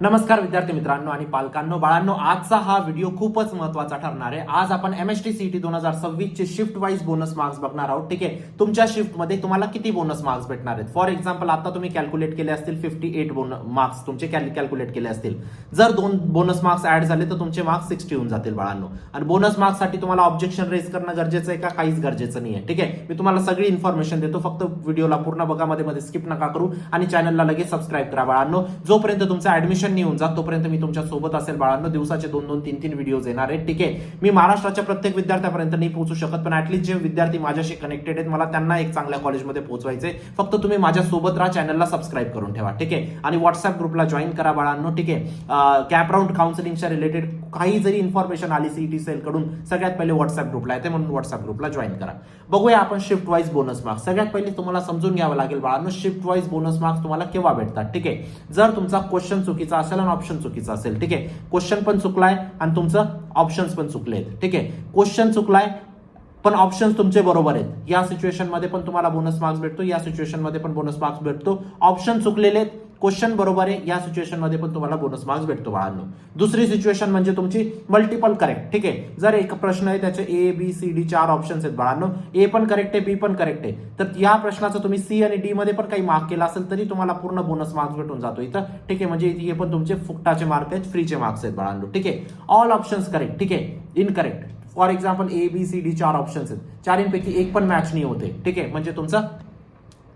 नमस्कार विद्यार्थी मित्रांनो आणि पालकांनो, बाळांनो, आजचा हा व्हिडिओ खूपच महत्त्वाचा ठरणार आहे. आज आपण एमएसटी सीईटी 2026 चे शिफ्ट वाईज बोनस मार्क्स बघणार आहोत. ठीक आहे, तुमच्या शिफ्ट मध्ये तुम्हाला किती बोनस मार्क्स भेटणार आहेत. फॉर एक्झाम्पल, आता तुम्ही कॅल्क्युलेट केले असतील 58 मार्क्स तुमचे कॅल्क्युलेट केले असतील. जर 2 बोनस मार्क्स ऍड झाले तर तुमचे मार्क्स 60 होऊन जातील बाळांनो. आणि बोनस मार्क्स साठी तुम्हाला ऑब्जेक्शन रेज करणं गरजेचं आहे का? काहीच गरजेचं नाही आहे. ठीक आहे, मी तुम्हाला सगळी इन्फॉर्मेशन देतो, फक्त व्हिडिओला पूर्ण बघा, मध्ये स्किप नका करू आणि चॅनलला लगेच सबस्क्राईब करा बाळांनो. जोपर्यंत तुमचं ऍडमिशन नाही होऊन जात तोपर्यंत मी तुमच्या सोबत असेल बाळांनो. दिवसाचे 2-2, 3-3 व्हिडिओज येणार आहेत. ठीक आहे, मी महाराष्ट्राच्या प्रत्येक विद्यार्थ्यापर्यंत नाही पोहोचू शकत, पण ऍटलीस्ट जे विद्यार्थी माझ्याशी कनेक्टेड आहेत मला त्यांना एक चांगल्या कॉलेजमध्ये पोहोचवायचे. फक्त तुम्ही माझ्या सोबत राहा, चॅनलला सबस्क्राईब करून ठेवा. ठीक आहे, आणि व्हॉट्सअप ग्रुपला जॉईन करा बाळांनो. ठीक आहे, कॅप राऊंड काउन्सिलिंगच्या रिलेटेड काही जरी इन्फॉर्मेशन आली सीईटी सेल कडून सगळ्यात पहिले व्हॉट्सअप ग्रुपला येते, म्हणून व्हॉट्सअप ग्रुपला जॉईन करा. बघूया आपण शिफ्ट वाईज बोनस मार्क्स. सगळ्यात पहिले तुम्हाला समजून घ्यावं लागेल बाळांनो, शिफ्ट वाईज बोनस मार्क्स तुम्हाला केव्हा भेटतात. ठीक आहे, जर तुमचा क्वेश्चन चुकीचा असेल आणि ऑप्शन चुकीचा असेल. ठीक आहे, क्वेश्चन पण चुकलाय आणि तुमचं ऑप्शन्स पण चुकलेत. ठीक आहे, क्वेश्चन चुकलाय पण ऑप्शन्स तुमचे बरोबर आहेत, या सिच्युएशन मध्ये पण तुम्हाला बोनस मार्क्स भेटतो, या सिच्युएशन मध्ये पण बोनस मार्क्स भेटतो. ऑप्शन चुकलेले, क्वेश्चन बरोबर आहे, या सिच्युएशन मध्ये पण तुम्हाला बोनस मार्क्स भेटतो बाळांनो. दुसरी सिच्युएशन म्हणजे तुमची मल्टिपल करेक्ट. ठीक आहे, जर एक प्रश्न आहे त्याचे A B C D 4 options आहेत बाळांनो, ए पण करेक्ट आहे, बी पण करेक्ट आहे, तर या प्रश्नाचं तुम्ही सी आणि डी मध्ये पण काही मार्क केला असेल तरी तुम्हाला पूर्ण बोनस मार्क्स भेटून जातो इथं. ठीक आहे, म्हणजे हे पण तुमचे फुकटाचे मार्क आहेत, फ्रीचे मार्क्स आहेत बाळांनो. ठीक आहे, ऑल ऑप्शन्स करेक्ट. ठीक आहे, incorrect. For example A B C D 4 options आहेत, 4 एक पण मॅच नाही होते. ठीक आहे, म्हणजे तुमचं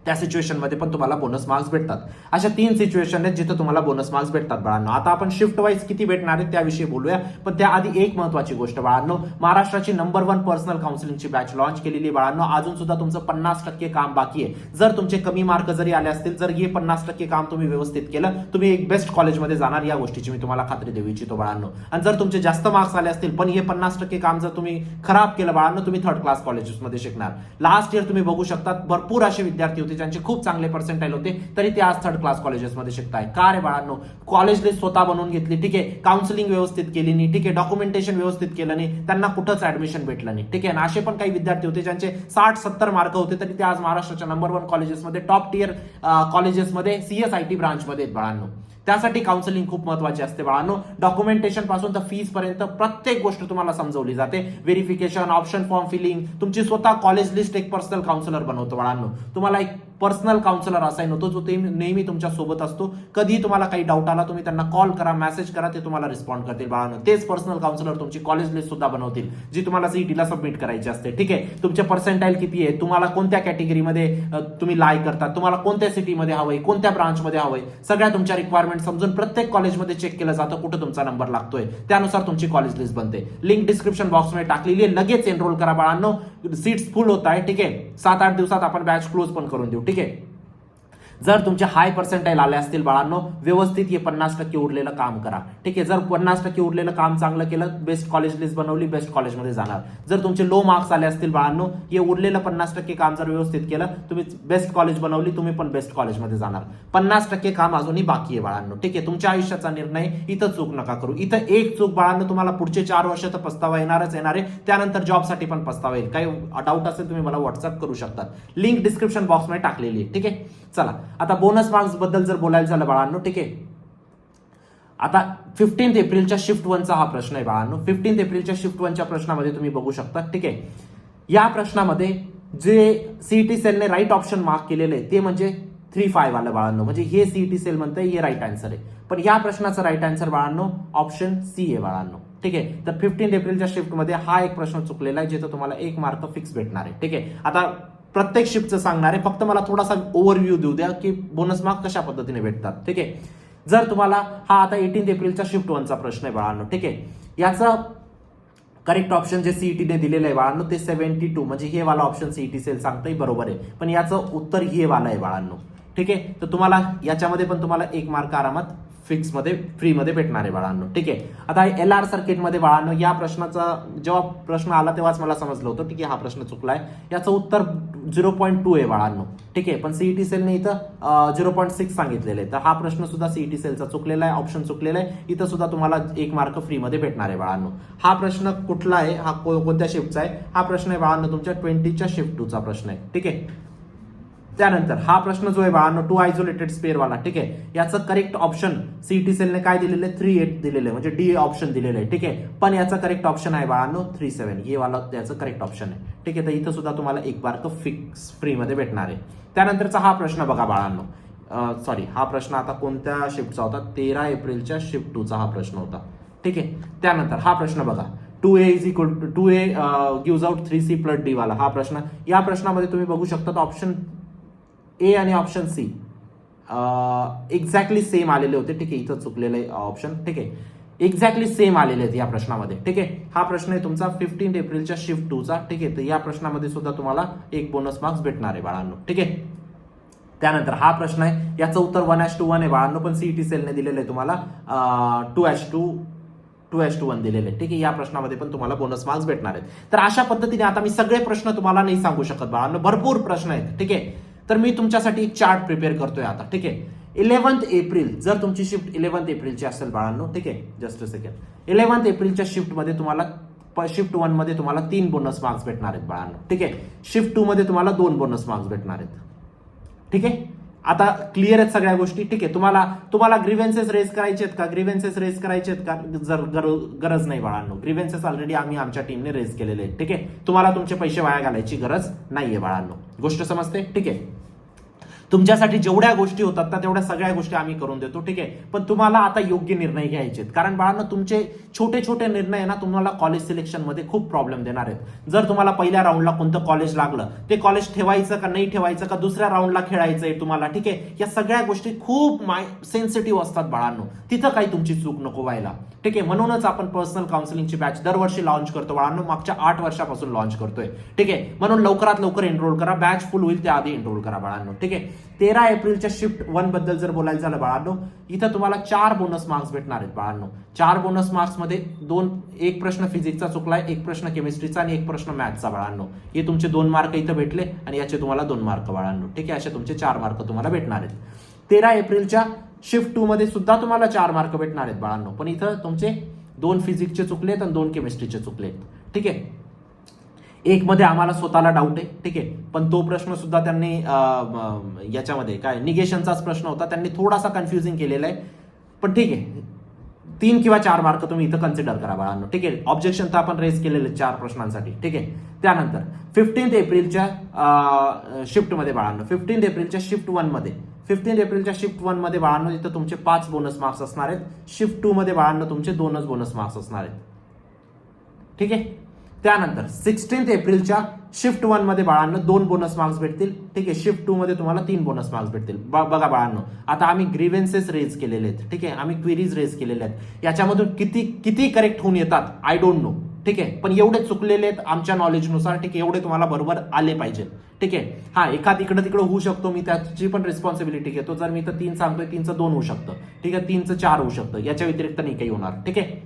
त्या सिच्युएशन मध्ये पण तुम्हाला बोनस मार्क्स भेटतात. अशा 3 सिच्युएशन आहेत जिथे तुम्हाला बोनस मार्क्स भेटतात बाळांनो. आता आपण शिफ्ट वाईज किती भेटणार आहेत त्याविषयी बोलूया, पण त्याआधी एक महत्वाची गोष्ट बाळांनो, महाराष्ट्राची नंबर 1 पर्सनल काउन्सिलिंगची बॅच लॉन्च केलेली बाळांनो. अजून सुद्धा तुमचं 50% काम बाकी आहे. जर तुमचे कमी मार्क जरी आले असतील, जर हे 50% काम तुम्ही व्यवस्थित केलं, तुम्ही एक बेस्ट कॉलेजमध्ये जाणार, या गोष्टीची मी तुम्हाला खात्री देऊ इच्छितो बाळांनो. आणि जर तुमचे जास्त मार्क्स आले असतील पण हे 50% काम जर तुम्ही खराब केलं बाळांनो, तुम्ही 3rd क्लास कॉलेजेसमध्ये शिकणार. लास्ट इयर तुम्ही बघू शकता भरपूर असे विद्यार्थी होते ज्यांचे खूप चांगले पर्सेंटाईल होते, तरी ते आज 3rd क्लास कॉलेजेसमध्ये शिकताय. का रे बाळांनो? कॉलेज लिस्ट स्वतः बनवून घेतली. ठीक आहे, काउन्सिलिंग व्यवस्थित केली नाही. ठीक आहे, डॉक्युमेंटेशन व्यवस्थित केलं नाही, त्यांना कुठंच ऍडमिशन भेटलं नाही. ठीक आहे, असे पण काही विद्यार्थी होते ज्यांचे 60-70 मार्क होते, तरी ते आज महाराष्ट्राच्या नंबर 1 कॉलेजेसमध्ये, टॉप टियर कॉलेजेसमध्ये, सीएसआयटी ब्रांचमध्ये आहेत बाळांनो. त्यासाठी काउन्सिलिंग खूप महत्वाची असते बाळांनो. डॉक्युमेंटेशन पासून तर फीस पर्यंत प्रत्येक गोष्ट तुम्हाला समजवली जाते. व्हेरिफिकेशन, ऑप्शन फॉर्म फिलिंग, तुमची स्वतः कॉलेज लिस्ट एक पर्सनल काउन्सिलर बनवतो बाळांनो. तुम्हाला एक पर्सनल काउन्सिलर असाइन होतो जो ते नेहमी तुमच्या सोबत असतो. कधी तुम्हाला काही डाऊट आला तुम्ही त्यांना कॉल करा, मेसेज करा, ते तुम्हाला रिस्पॉन्ड करतील बाळांनो. तेच पर्सनल काउन्सिलर तुमची कॉलेज लिस्ट सुद्धा बनवतील, जी तुम्हाला सीईटीला सबमिट करायची असते. ठीक आहे, तुमचे पर्सेंटाईल किती आहे, तुम्हाला कोणत्या कॅटेगरीमध्ये तुम्ही लाय करतात, तुम्हाला कोणत्या सिटीमध्ये हवंय, कोणत्या ब्रांचमध्ये हवंय, सगळ्या तुमच्या रिक्वायरमेंट समजून प्रत्येक कॉलेजमध्ये चेक केलं जातं कुठं तुमचा नंबर लागतोय, त्यानुसार तुमची कॉलेज लिस्ट बनते. लिंक डिस्क्रिप्शन बॉक्समध्ये टाकलेली आहे, लगेच एनरोल करा बाळांनो. सीट्स फुल होत आहे. ठीक आहे, 7-8 दिवसात आपण बॅच क्लोज पण करून देऊ. ठीक आहे, जर तुमचे हाय पर्सेंटाईल आले असतील बाळांनो, व्यवस्थित हे 50% उरलेलं काम करा. ठीक आहे, जर 50% उरलेलं काम चांगलं केलं, बेस्ट कॉलेज लिस्ट बनवली, बेस्ट कॉलेजमध्ये जाणार. जर तुमचे लो मार्क्स आले असतील बाळांनो, हे उरलेलं 50% काम जर व्यवस्थित केलं, तुम्ही बेस्ट कॉलेज बनवली, तुम्ही पण बेस्ट कॉलेजमध्ये जाणार. 50% काम अजूनही बाकी आहे बाळांनो. ठीक आहे, तुमच्या आयुष्याचा निर्णय, इथं चूक नका करू. इथं एक चूक बाळांनो तुम्हाला पुढचे 4 वर्ष तर पस्तावा येणारच येणार आहे, त्यानंतर जॉबसाठी पण पस्तावा येईल. काही डाऊट असेल तुम्ही मला व्हॉट्सअप करू शकता, लिंक डिस्क्रिप्शन बॉक्समध्ये टाकलेली आहे. ठीक आहे, चला आता बोनस मार्क्स बद्दल जर बोलायला झालं बाळांनो. ठीक आहे, आता 15 एप्रिलच्या शिफ्ट 1चा हा प्रश्न आहे बाळांनो. 15 एप्रिलच्या शिफ्ट 1च्या प्रश्नामध्ये तुम्ही बघू शकता. ठीक आहे, या प्रश्नामध्ये जे सीईटी सेलने राईट ऑप्शन मार्क केलेले ते म्हणजे 3-5 आलं बाळांनो, म्हणजे हे सीईटी सेल म्हणतंय हे राईट आन्सर आहे. पण या प्रश्नाचं राईट आन्सर बाळांनो ऑप्शन सी आहे बाळांनो. ठीक आहे, तर 15 एप्रिलच्या शिफ्टमध्ये हा एक प्रश्न चुकलेला आहे, जिथं तुम्हाला 1 मार्क फिक्स भेटणार आहे. ठीक आहे, आता प्रत्येक शिफ्टचं सांगणार आहे, फक्त मला थोडासा ओव्हरव्ह्यू देऊ द्या की बोनस मार्क कशा पद्धतीने भेटतात. ठीक आहे, जर तुम्हाला हा आता 18 एप्रिलच्या शिफ्ट 1चा प्रश्न आहे बाळांनो. ठीक आहे, याचा करेक्ट ऑप्शन जे सीईटीने दिलेलं आहे बाळांनो ते 72, म्हणजे हे वाला ऑप्शन सीईटी सेल सांगतंय बरोबर आहे, पण याचं उत्तर हे वाला आहे बाळांनो. ठीक आहे, तर तुम्हाला याच्यामध्ये पण तुम्हाला 1 मार्क आरामात फिक्स मध्ये फ्री मध्ये भेटणार आहे बाळांनो. ठीक आहे, आता LR सर्किटमध्ये बाळांनो या प्रश्नाचा जेव्हा प्रश्न आला तेव्हाच मला समजलं होतं की हा प्रश्न चुकलाय. याचं उत्तर 0.2 आहे बाळांनो. ठीक आहे, पण सीईटी सेलने इथं 0.6 सांगितलेलं आहे, तर हा प्रश्न सुद्धा सीईटी सेलचा चुकलेला आहे, ऑप्शन चुकलेला आहे. इथं सुद्धा तुम्हाला 1 मार्क फ्री मध्ये भेटणार आहे बाळांनो. हा प्रश्न कुठला आहे, हा कोणत्या शिफ्टचा आहे? हा प्रश्न आहे बाळांनो तुमच्या 20च्या शिफ्ट 2चा प्रश्न आहे. ठीक आहे, त्यानंतर हा प्रश्न जो आहे बाळांनो टू आयसोलेटेड स्पेअर वाला, ठीक आहे, याचं करेक्ट ऑप्शन सीईटी सेलने काय दिलेलं आहे 3-8 दिलेलं आहे, म्हणजे डी ऑप्शन दिलेलं आहे, ठीक आहे. पण याचा करेक्ट ऑप्शन आहे बाळांनो 3-7, हे वाला त्याचं करेक्ट ऑप्शन आहे, ठीक आहे. तर इथं सुद्धा तुम्हाला एक मार्क फिक्स फ्रीमध्ये भेटणार आहे. त्यानंतरचा हा प्रश्न बघा बाळांनो, सॉरी हा प्रश्न आता कोणत्या शिफ्टचा होता, 13 एप्रिलच्या शिफ्ट 2चा हा प्रश्न होता, ठीक आहे. त्यानंतर हा प्रश्न बघा 2A is equal to 2A gives out 3C plus D वाला हा प्रश्न. या प्रश्नामध्ये तुम्ही बघू शकता ऑप्शन ए आणि ऑप्शन सी एक्झॅक्टली सेम आलेले होते, ठीक आहे. इथं चुकलेलं आहे ऑप्शन, ठीक आहे. एक्झॅक्टली सेम आलेले आहेत या प्रश्नामध्ये, ठीक आहे. हा प्रश्न आहे तुमचा 15 एप्रिलच्या शिफ्ट 2चा, ठीक आहे. तर या प्रश्नामध्ये सुद्धा तुम्हाला एक बोनस मार्क्स भेटणार आहे बाळांनो, ठीक आहे. त्यानंतर हा प्रश्न आहे, याचं उत्तर 1:1 आहे बाळांनो, पण सीईटी सेलने दिलेलं आहे तुम्हाला 2:1 दिलेले, ठीक आहे. या प्रश्नामध्ये पण तुम्हाला बोनस मार्क्स भेटणार आहेत. तर अशा पद्धतीने आता मी सगळे प्रश्न तुम्हाला नाही सांगू शकत बाळांनो, भरपूर प्रश्न आहेत, ठीक आहे. तर मी तुमच्यासाठी एक चार्ट प्रिपेअर करतोय आता, ठीक आहे. 11 एप्रिल जर तुमची शिफ्ट 11 एप्रिलची असेल बाळांनो, ठीक आहे, जस्ट अ सेकंड, 11 एप्रिलच्या शिफ्टमध्ये तुम्हाला शिफ्ट 1 मध्ये तुम्हाला 3 बोनस मार्क्स भेटणार आहेत बाळांनो, ठीक आहे. शिफ्ट 2 मध्ये तुम्हाला 2 बोनस मार्क्स भेटणार आहेत, ठीक आहे. आता क्लिअर आहेत सगळ्या गोष्टी, ठीक आहे. तुम्हाला ग्रीव्हन्सेस रेज करायचे आहेत का, ग्रीव्हन्सेस रेज करायचे आहेत का, जर गरज नाही बाळांनो, ग्रीव्हन्सेस ऑलरेडी आम्ही आमच्या टीमने रेज केलेले आहेत, ठीक आहे. तुम्हाला तुमचे पैसे वाया घालायची गरज नाहीये बाळांनो, गोष्ट समजते, ठीक आहे. तुमच्यासाठी जेवढ्या गोष्टी होतात ना तेवढ्या सगळ्या गोष्टी आम्ही करून देतो, ठीक आहे. पण तुम्हाला आता योग्य निर्णय घ्यायचे आहेत, कारण बाळांनो तुमचे छोटे छोटे निर्णय ना तुम्हाला कॉलेज सिलेक्शन मध्ये खूप प्रॉब्लेम देणार आहेत. जर तुम्हाला पहिल्या राऊंडला कोणतं कॉलेज लागलं, ते कॉलेज ठेवायचं का नाही ठेवायचं, का दुसऱ्या राऊंडला खेळायचं आहे तुम्हाला, ठीक आहे. या सगळ्या गोष्टी खूप सेन्सिटिव्ह असतात बाळांनो, तिथं काही तुमची चूक नको व्हायला, ठीक आहे. म्हणूनच आपण पर्सनल काउन्सिलिंगची बॅच दरवर्षी लॉन्च करतो बाळांनो, मागच्या 8 वर्षापासून लॉन्च करतोय, ठीक आहे. म्हणून लवकरात लवकर एनरोल करा, बॅच फुल होईल त्याआधी एनरोल करा बाळांनो, ठीक आहे. 13 एप्रिलच्या शिफ्ट 1 बद्दल जर बोलायचं झालं बाळांनो, इथं तुम्हाला 4 बोनस मार्क्स भेटणार आहेत बाळांनो. 4 बोनस मार्क्स मध्ये एक प्रश्न फिजिक्सचा चुकलाय, एक प्रश्न केमिस्ट्रीचा आणि एक प्रश्न मॅथ्सचा बाळांनो. हे तुमचे 2 मार्क इथं भेटले आणि याचे तुम्हाला 2 मार्क बाळांनो, ठीक आहे. असे तुमचे 4 मार्क तुम्हाला भेटणार आहेत. 13 एप्रिलच्या शिफ्ट 2 मध्ये सुद्धा तुम्हाला 4 मार्क भेटणार आहेत बाळांनो, पण इथं तुमचे 2 फिजिक्सचे चुकलेत आणि 2 केमिस्ट्रीचे चुकलेत, ठीक आहे. एक मध्ये आम्हाला स्वतःला डाऊट आहे, ठीक आहे, पण तो प्रश्न सुद्धा त्यांनी याच्यामध्ये काय निगेशनचाच प्रश्न होता, त्यांनी थोडासा कन्फ्युजिंग केलेला आहे, पण ठीक आहे. 3 किंवा 4 मार्क तुम्ही इथं कन्सिडर करा बाळांनो, ठीक आहे. ऑब्जेक्शन तर आपण रेज केलेले 4 प्रश्नांसाठी, ठीक आहे. त्यानंतर 15 एप्रिलच्या शिफ्टमध्ये बाळांनो, 15 एप्रिलच्या शिफ्ट 1 मध्ये 15 एप्रिलच्या शिफ्ट 1 मध्ये बाळांनो इथं तुमचे 5 बोनस मार्क्स असणार आहेत. शिफ्ट 2 मध्ये बाळांनो तुमचे 2च बोनस मार्क्स असणार आहेत, ठीक आहे. त्यानंतर 16 एप्रिलच्या शिफ्ट 1 मध्ये बाळांनो 2 बोनस मार्क्स भेटतील, ठीक आहे. शिफ्ट 2 मध्ये तुम्हाला 3 बोनस मार्क्स भेटतील. बघा बाळांनो, आता आम्ही ग्रीव्हन्सेस रेज केलेले आहेत, ठीक आहे, आम्ही क्वेरीज रेज केलेले आहेत. याच्यामधून किती करेक्ट होऊन येतात आय डोंट नो, ठीक आहे, पण एवढे चुकलेले आहेत आमच्या नॉलेजनुसार, ठीक आहे. एवढे तुम्हाला बरोबर आले पाहिजे, ठीक आहे. हा एखाद इकडे तिकडे होऊ शकतो, मी त्याची पण रिस्पॉन्सिबिलिटी घेतो. जर मी तर 3 सांगतोय, 3चं 2 होऊ शकतं, ठीक आहे, 3चं 4 होऊ शकतं, याच्या व्यतिरिक्त नाही काही होणार, ठीक आहे.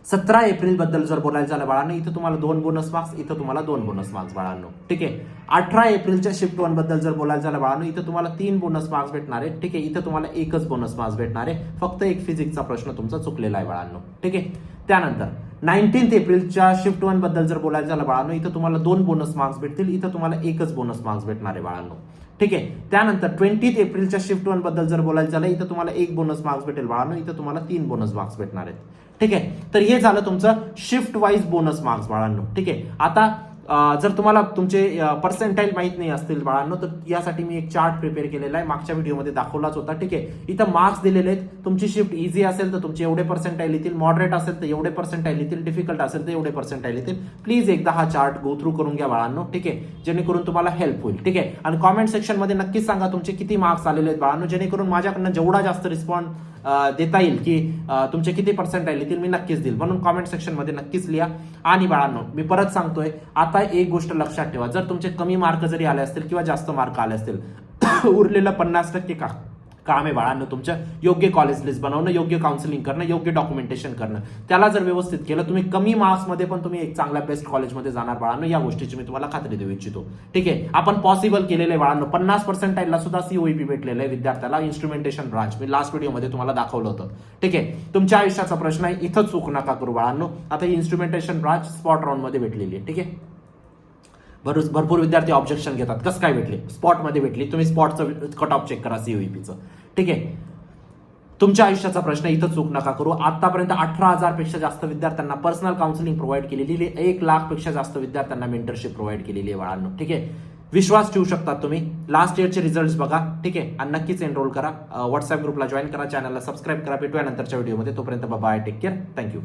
17 एप्रिल बद्दल जर बोलायचं झालं बाळांनो, इथं तुम्हाला 2 बोनस मार्क्स, इथं तुम्हाला 2 बोनस मार्क्स बाळांनो, ठीक आहे. 18 एप्रिलच्या शिफ्ट 1 बद्दल जर बोलायचं झालं बाळांनो, इथं तुम्हाला 3 बोनस मार्क्स भेटणार आहे, ठीक आहे. इथं तुम्हाला 1च बोनस मार्क्स भेटणार आहे, फक्त एक फिजिक्सचा प्रश्न तुमचा चुकलेला आहे बाळांनो, ठीक आहे. त्यानंतर 19 एप्रिलच्या शिफ्ट 1 बद्दल जर बोलायचं झालं बाळांनो, इथं तुम्हाला 2 बोनस मार्क्स भेटतील, इथं तुम्हाला 1च बोनस मार्क्स भेटणार आहे बाळांनो, ठीक आहे. त्यानंतर 20 एप्रिलच्या शिफ्ट 1 बद्दल जर बोलायचं झालं, इथं तुम्हाला 1 बोनस मार्क्स भेटेल बाळांनो, इथं तुम्हाला 3 बोनस मार्क्स भेटणार आहेत, ठीक आहे. तर हे झालं तुमचं शिफ्ट वाईज बोनस मार्क्स बाळांनो, ठीक आहे. आता जर तुम्हाला तुमचे पर्सेंटाईल माहित नाही असतील बाळांनो, तर यासाठी मी एक चार्ट प्रिपेअर केलेला आहे, मागच्या व्हिडिओमध्ये दाखवलाच होता, ठीक आहे. इथं मार्क्स दिलेले आहेत. तुमची शिफ्ट इझी असेल तर तुमचे एवढे पर्सेंटाईल येतील, मॉडरेट असेल तर एवढे पर्सेंटाईल येतील, डिफिकल्ट असेल तर एवढे पर्सेंटाईल येतील. प्लीज एकदा हा चार्ट गो थ्रू करून घ्या बाळांनो, ठीक आहे, जेणेकरून तुम्हाला हेल्प होईल, ठीक आहे. आणि कॉमेंट सेक्शन मध्ये नक्कीच सांगा तुमचे किती मार्क्स आलेले आहेत बाळांनो, जेणेकरून माझ्याकडनं जेवढा जास्त रिस्पॉन्स देता येईल की तुमचे किती पर्सेंटाईल येतील मी नक्कीच देईल, म्हणून कॉमेंट सेक्शन मध्ये नक्कीच लिहा. आणि बाळांनो मी परत सांगतोय, आता एक गोष्ट लक्षात ठेवा, जर तुमचे कमी मार्क जरी आले असतील किंवा जास्त मार्क आले असतील, उरलेलं 50% काम आहे बाळांनो तुमच्या योग्य कॉलेज लिस्ट बनवणं, योग्य काउन्सिलिंग करणं, योग्य डॉक्युमेंटेशन करणं. त्याला जर व्यवस्थित केलं, तुम्ही कमी मार्क्समध्ये पण तुम्ही एक चांगल्या बेस्ट कॉलेजमध्ये जाणार बाळांनो, या गोष्टीची मी तुम्हाला खात्री देऊ इच्छितो, ठीक आहे. आपण पॉसिबल केलेलं आहे बाळांनो. 50% सुद्धा सीओईपी भेटलेलं आहे विद्यार्थ्याला, इन्स्ट्रुमेंटेशन ब्रांच, मी लास्ट व्हिडिओमध्ये तुम्हाला दाखवलं होतं, ठीक आहे. तुमच्या आयुष्याचा प्रश्न आहे, इथं चूक नका करू बाळांनो. आता इन्स्ट्रुमेंटेशन ब्रांच स्पॉट राऊंड मध्ये भेटलेली आहे, ठीक आहे. भरपूर विद्यार्थी ऑब्जेक्शन घेतात, कसं काय भेटले? स्पॉटमध्ये भेटली, तुम्ही स्पॉटचं कट ऑफ चेक करा सीओईपीचं. ठीक आहे, तुमच्या आयुष्याचा प्रश्न, इथं चूक नका करू. आतापर्यंत 18,000 पेक्षा जास्त विद्यार्थ्यांना पर्सनल काउन्सिलिंग प्रोव्हाइड केलेली आहे, 1 लाख पेक्षा जास्त विद्यार्थ्यांना मेंटरशिप प्रोव्हाइड केलेली आहे बाळांनो. ठीक आहे, विश्वास ठेवू शकतात तुम्ही. लास्ट इयरचे रिझल्ट बघा. ठीक आहे, आणि नक्कीच एनरोल करा. व्हॉट्सअप ग्रुपला जॉईन करा, चॅनलला सबस्क्राईब करा. भेटूया नंतरच्या व्हिडिओमध्ये. तोपर्यंत बाय, टेक केअर, थँक्यू.